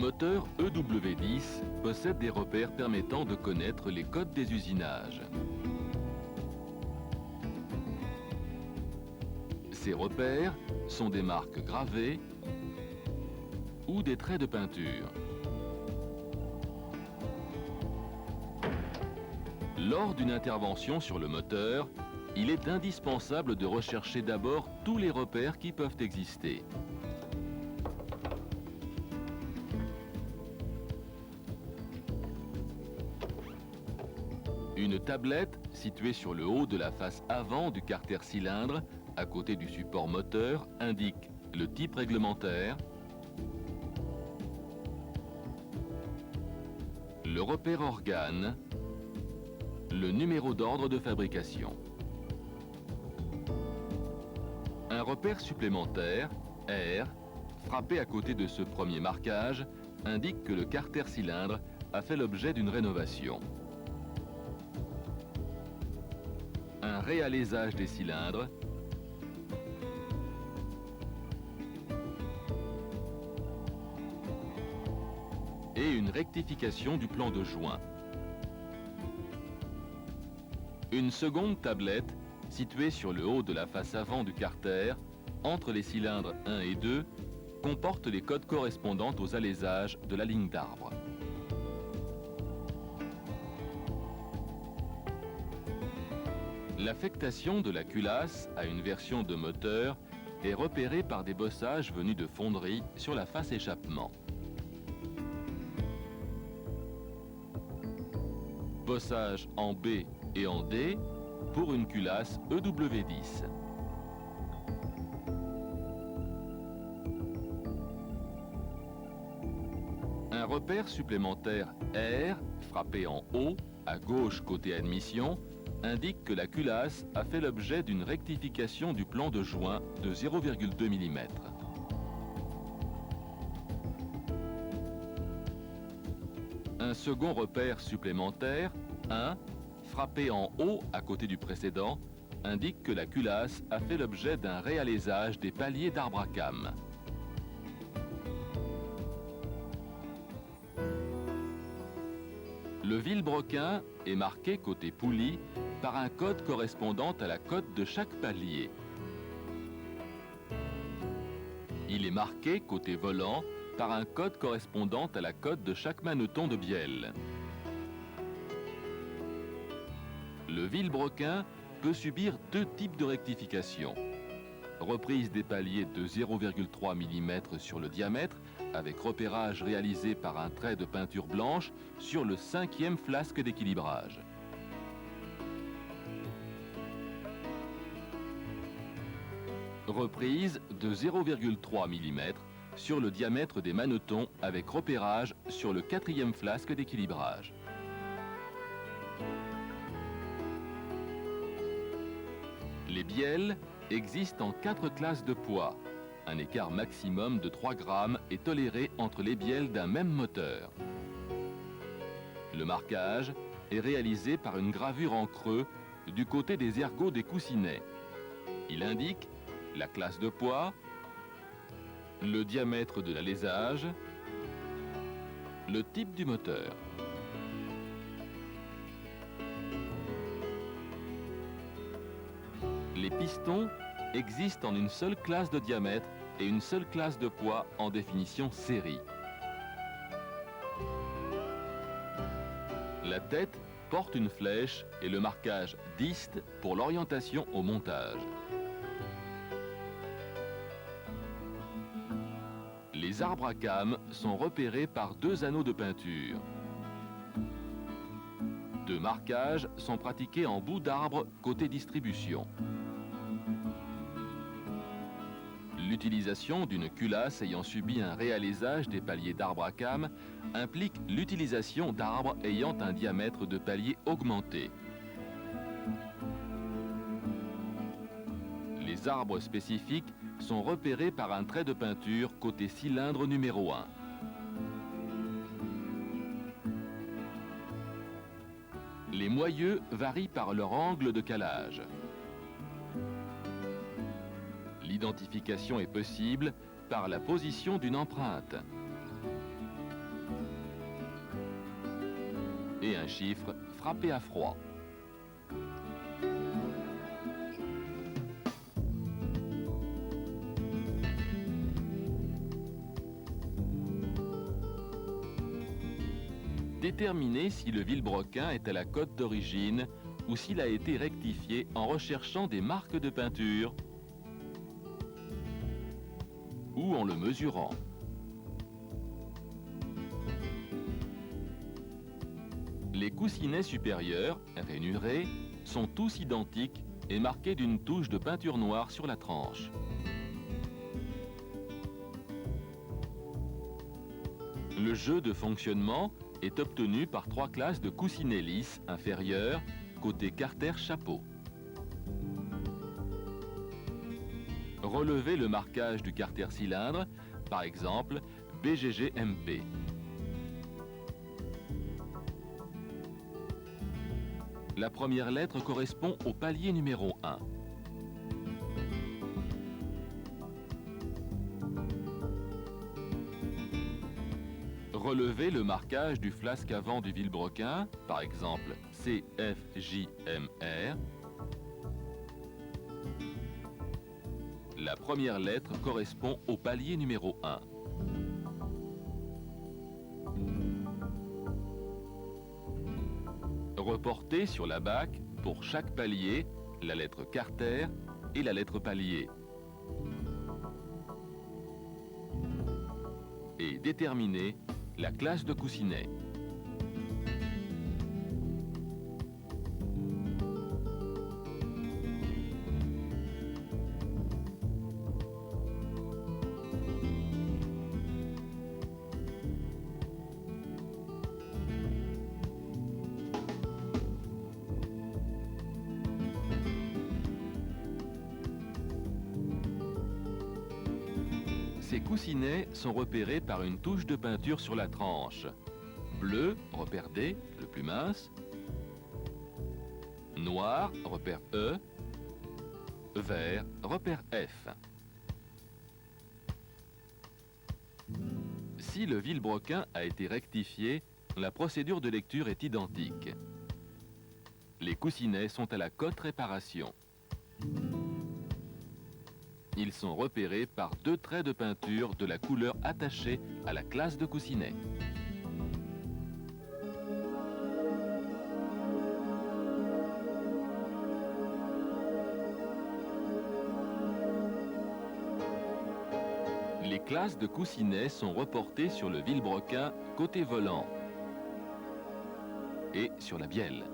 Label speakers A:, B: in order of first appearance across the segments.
A: moteur EW10 possède des repères permettant de connaître les codes des usinages. Ces repères sont des marques gravées ou des traits de peinture. Lors d'une intervention sur le moteur, il est indispensable de rechercher d'abord tous les repères qui peuvent exister. Une tablette située sur le haut de la face avant du carter cylindre, à côté du support moteur, indique le type réglementaire, le repère organe, le numéro d'ordre de fabrication. Un repère supplémentaire, R, frappé à côté de ce premier marquage, indique que le carter cylindre a fait l'objet d'une rénovation. Un réalésage des cylindres, et une rectification du plan de joint. Une seconde tablette, située sur le haut de la face avant du carter, entre les cylindres 1 et 2, comporte les codes correspondant aux alaisages de la ligne d'arbre. L'affectation de la culasse à une version de moteur est repérée par des bossages venus de fonderie sur la face échappement. Bossage en B et en D pour une culasse EW10. Un repère supplémentaire R, frappé en haut, à gauche côté admission, indique que la culasse a fait l'objet d'une rectification du plan de joint de 0,2 mm. Un second repère supplémentaire, 1, frappé en haut à côté du précédent, indique que la culasse a fait l'objet d'un réalésage des paliers d'arbre à cames. Le vilebrequin est marqué côté poulie par un code correspondant à la cote de chaque palier. Il est marqué côté volant par un code correspondant à la cote de chaque maneton de bielle. Le vilebrequin peut subir deux types de rectification. Reprise des paliers de 0,3 mm sur le diamètre, avec repérage réalisé par un trait de peinture blanche sur le 5e flasque d'équilibrage. Reprise de 0,3 mm sur le diamètre des manetons avec repérage sur le 4e flasque d'équilibrage. Les bielles existent en 4 classes de poids. Un écart maximum de 3 grammes est toléré entre les bielles d'un même moteur. Le marquage est réalisé par une gravure en creux du côté des ergots des coussinets. Il indique la classe de poids, le diamètre de l'alésage, le type du moteur. Les pistons existent en une seule classe de diamètre et une seule classe de poids en définition série. La tête porte une flèche et le marquage dist pour l'orientation au montage. Les arbres à cames sont repérés par 2 anneaux de peinture. 2 marquages sont pratiqués en bout d'arbre côté distribution. L'utilisation d'une culasse ayant subi un réalésage des paliers d'arbre à cames implique l'utilisation d'arbres ayant un diamètre de palier augmenté. Les arbres spécifiques sont repérés par un trait de peinture côté cylindre numéro 1. Les moyeux varient par leur angle de calage. L'identification est possible par la position d'une empreinte. et un chiffre frappé à froid. Déterminer si le vilebrequin est à la cote d'origine ou s'il a été rectifié en recherchant des marques de peinture ou en le mesurant. Les coussinets supérieurs, rainurés, sont tous identiques et marqués d'une touche de peinture noire sur la tranche. Le jeu de fonctionnement est obtenu par 3 classes de coussinets lisses inférieurs, côté carter chapeau. Relevez le marquage du carter cylindre, par exemple BGG MP. La première lettre correspond au palier numéro 1. Relevez le marquage du flasque avant du vilebrequin, par exemple CFJMR. La première lettre correspond au palier numéro 1. Reportez sur la bague, pour chaque palier, la lettre carter et la lettre palier. Et déterminez la classe de coussinet. Ces coussinets sont repérés par une touche de peinture sur la tranche. Bleu, repère D, le plus mince. Noir, repère E. Vert, repère F. Si le vilebrequin a été rectifié, la procédure de lecture est identique. Les coussinets sont à la cote réparation. Ils sont repérés par 2 traits de peinture de la couleur attachée à la classe de coussinet. Les classes de coussinets sont reportées sur le vilebrequin côté volant et sur la bielle.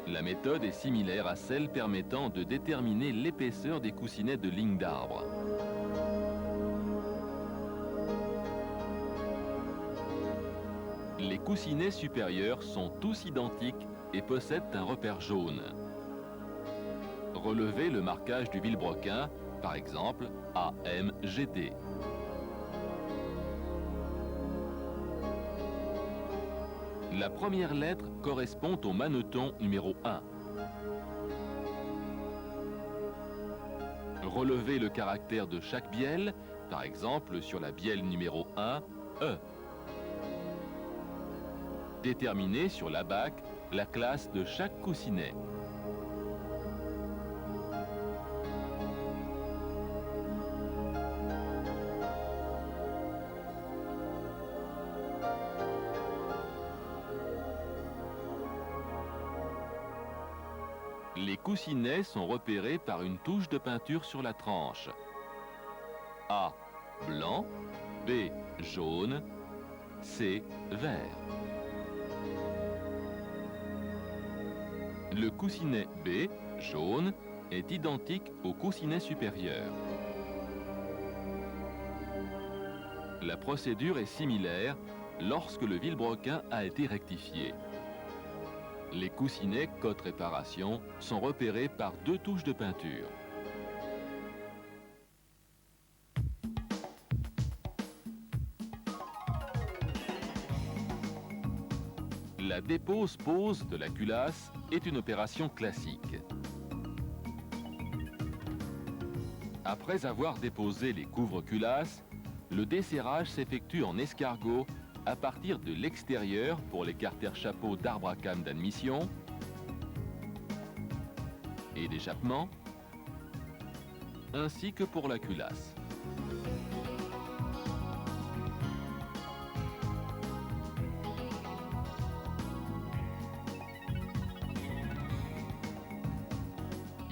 A: La méthode est similaire à celle permettant de déterminer l'épaisseur des coussinets de ligne d'arbre. Les coussinets supérieurs sont tous identiques et possèdent un repère jaune. Relevez le marquage du vilebrequin, par exemple AMGD. La première lettre correspond au maneton numéro 1. Relevez le caractère de chaque bielle, par exemple sur la bielle numéro 1, E. Déterminez sur la bague la classe de chaque coussinet. Les coussinets sont repérés par une touche de peinture sur la tranche. A, blanc, B, jaune, C, vert. Le coussinet B, jaune, est identique au coussinet supérieur. La procédure est similaire lorsque le vilebrequin a été rectifié. Les coussinets cote réparation sont repérés par 2 touches de peinture. La dépose-pose de la culasse est une opération classique. Après avoir déposé les couvre-culasses, le desserrage s'effectue en escargot à partir de l'extérieur pour les carters chapeaux d'arbre à cames d'admission et d'échappement, ainsi que pour la culasse.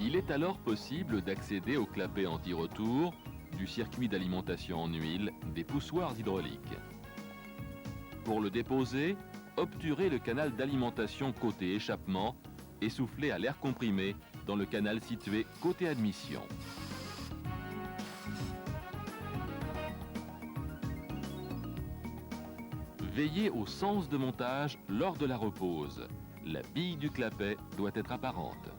A: Il est alors possible d'accéder au clapet anti-retour, du circuit d'alimentation en huile, des poussoirs hydrauliques. Pour le déposer, obturez le canal d'alimentation côté échappement et soufflez à l'air comprimé dans le canal situé côté admission. Veillez au sens de montage lors de la repose. La bille du clapet doit être apparente.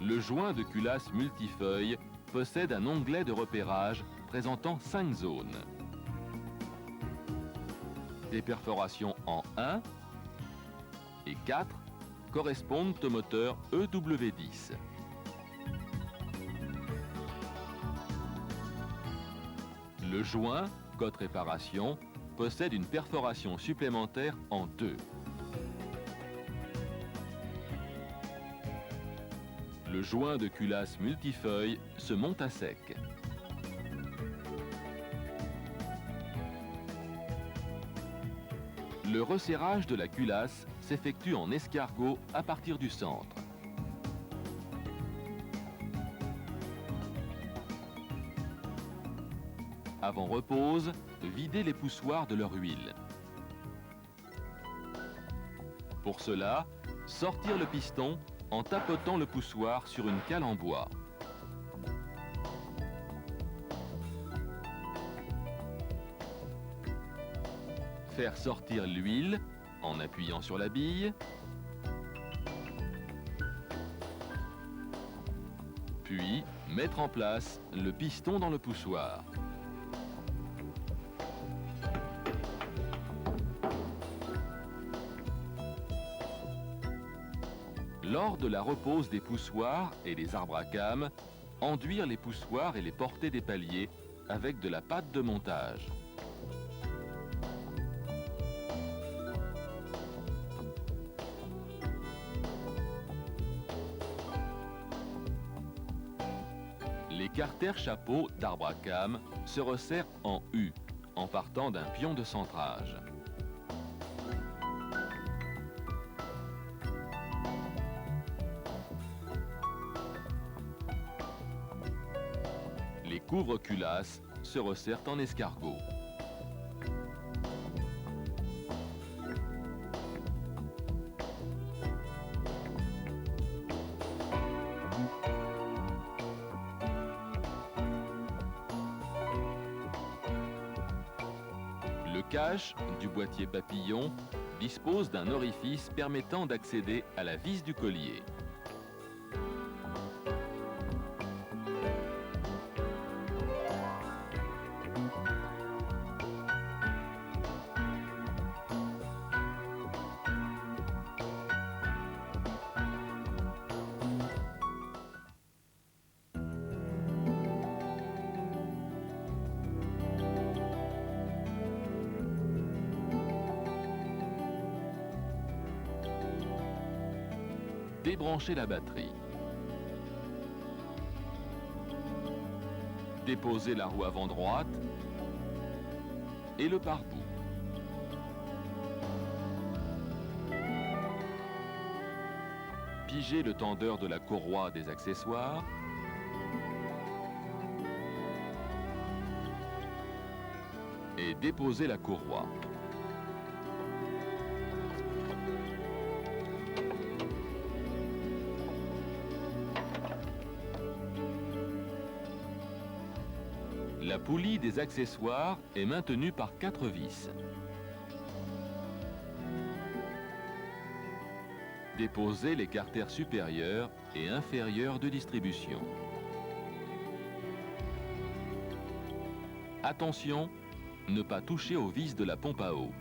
A: Le joint de culasse multifeuille possède un onglet de repérage présentant 5 zones. Des perforations en 1 et 4 correspondent au moteur EW10. Le joint, côte réparation, possède une perforation supplémentaire en 2. Le joint de culasse multifeuille se monte à sec. Le resserrage de la culasse s'effectue en escargot à partir du centre. Avant repose, videz les poussoirs de leur huile. Pour cela, sortir le piston en tapotant le poussoir sur une cale en bois. Faire sortir l'huile en appuyant sur la bille. Puis, mettre en place le piston dans le poussoir. Lors de la repose des poussoirs et des arbres à cames, enduire les poussoirs et les portées des paliers avec de la pâte de montage. Les carters chapeaux d'arbre à cames se resserrent en U, en partant d'un pion de centrage. Les couvre-culasses se resserrent en escargot. Le cache du boîtier papillon dispose d'un orifice permettant d'accéder à la vis du collier. Débranchez la batterie. Déposez la roue avant droite et le pare-boue. Pigez le tendeur de la courroie des accessoires. Et déposez la courroie. La poulie des accessoires est maintenue par 4 vis. Déposez les carters supérieurs et inférieurs de distribution. Attention, ne pas toucher aux vis de la pompe à eau.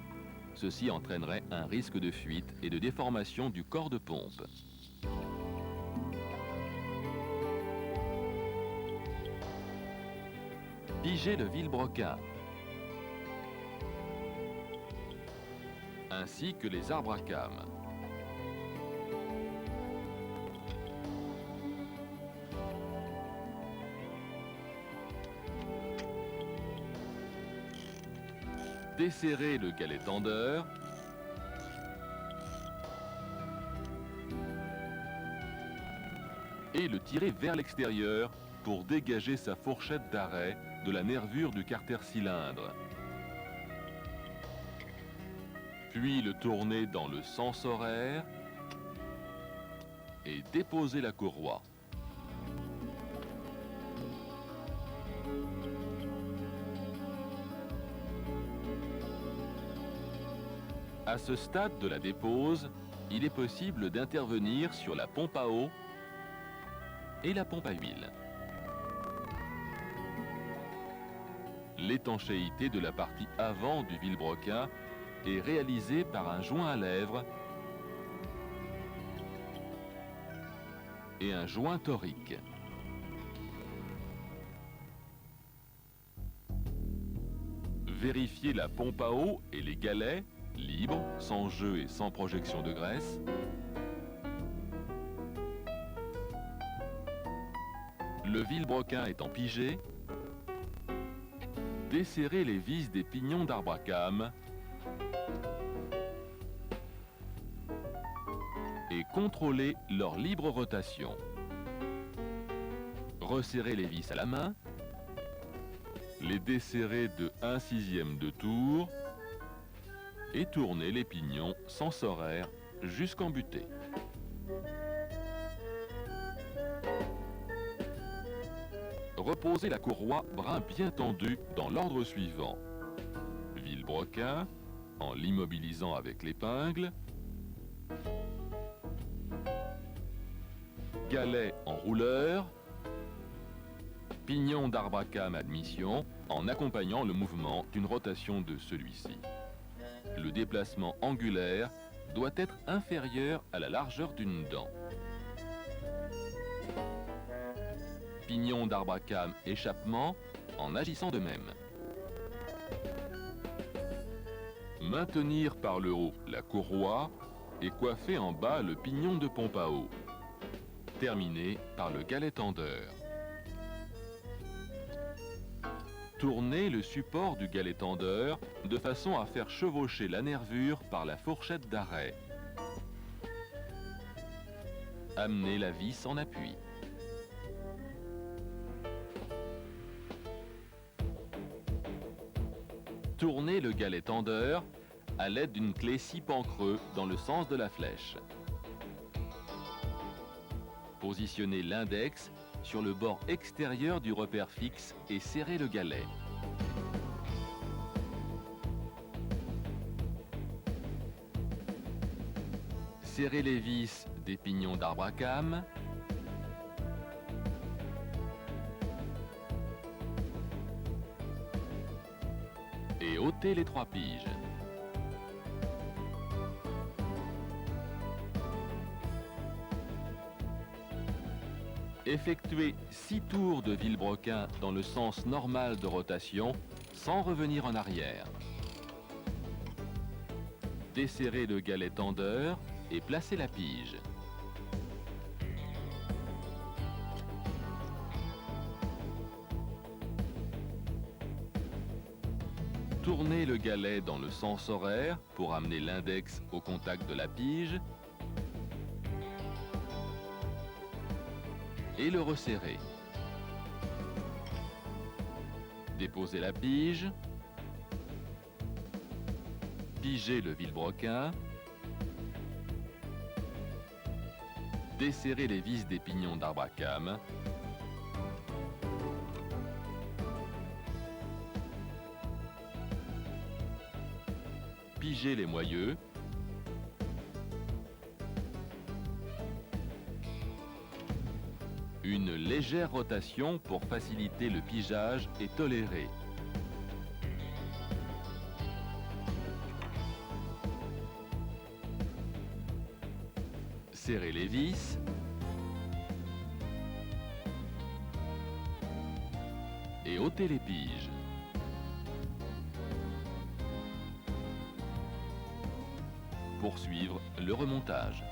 A: Ceci entraînerait un risque de fuite et de déformation du corps de pompe. Piger le vilebrequin, ainsi que les arbres à cames. Desserrer le galet tendeur et le tirer vers l'extérieur pour dégager sa fourchette d'arrêt de la nervure du carter cylindre. Puis le tourner dans le sens horaire et déposer la courroie. À ce stade de la dépose, il est possible d'intervenir sur la pompe à eau et la pompe à huile. L'étanchéité de la partie avant du vilebrequin est réalisée par un joint à lèvres et un joint torique. Vérifiez la pompe à eau et les galets, libres, sans jeu et sans projection de graisse. Le vilebrequin étant pigé, desserrez les vis des pignons d'arbre à cames et contrôlez leur libre rotation. Resserrez les vis à la main, les desserrez de 1/6 de tour et tournez les pignons sens horaire jusqu'en butée. Reposez la courroie brin bien tendu dans l'ordre suivant. Vilebrequin, en l'immobilisant avec l'épingle. Galet en rouleur. Pignon d'arbre à cames admission, en accompagnant le mouvement d'une rotation de celui-ci. Le déplacement angulaire doit être inférieur à la largeur d'une dent. Pignon d'arbre à cames échappement en agissant de même. Maintenir par le haut la courroie et coiffer en bas le pignon de pompe à eau. Terminer par le galet tendeur. Tournez le support du galet tendeur de façon à faire chevaucher la nervure par la fourchette d'arrêt. Amenez la vis en appui. Tournez le galet tendeur à l'aide d'une clé 6 pans creux dans le sens de la flèche. Positionnez l'index sur le bord extérieur du repère fixe et serrez le galet. Serrez les vis des pignons d'arbre à cames. Et ôtez les 3 piges. Effectuez 6 tours de vilebrequin dans le sens normal de rotation sans revenir en arrière. Desserrez le galet tendeur et placez la pige. Tournez le galet dans le sens horaire pour amener l'index au contact de la pige et le resserrer. Déposez la pige, pigez le vilebrequin, desserrez les vis des pignons d'arbre à cames, pigez les moyeux, une légère rotation pour faciliter le pigeage est tolérée. Serrez les vis. et ôter les piges. Poursuivre le remontage.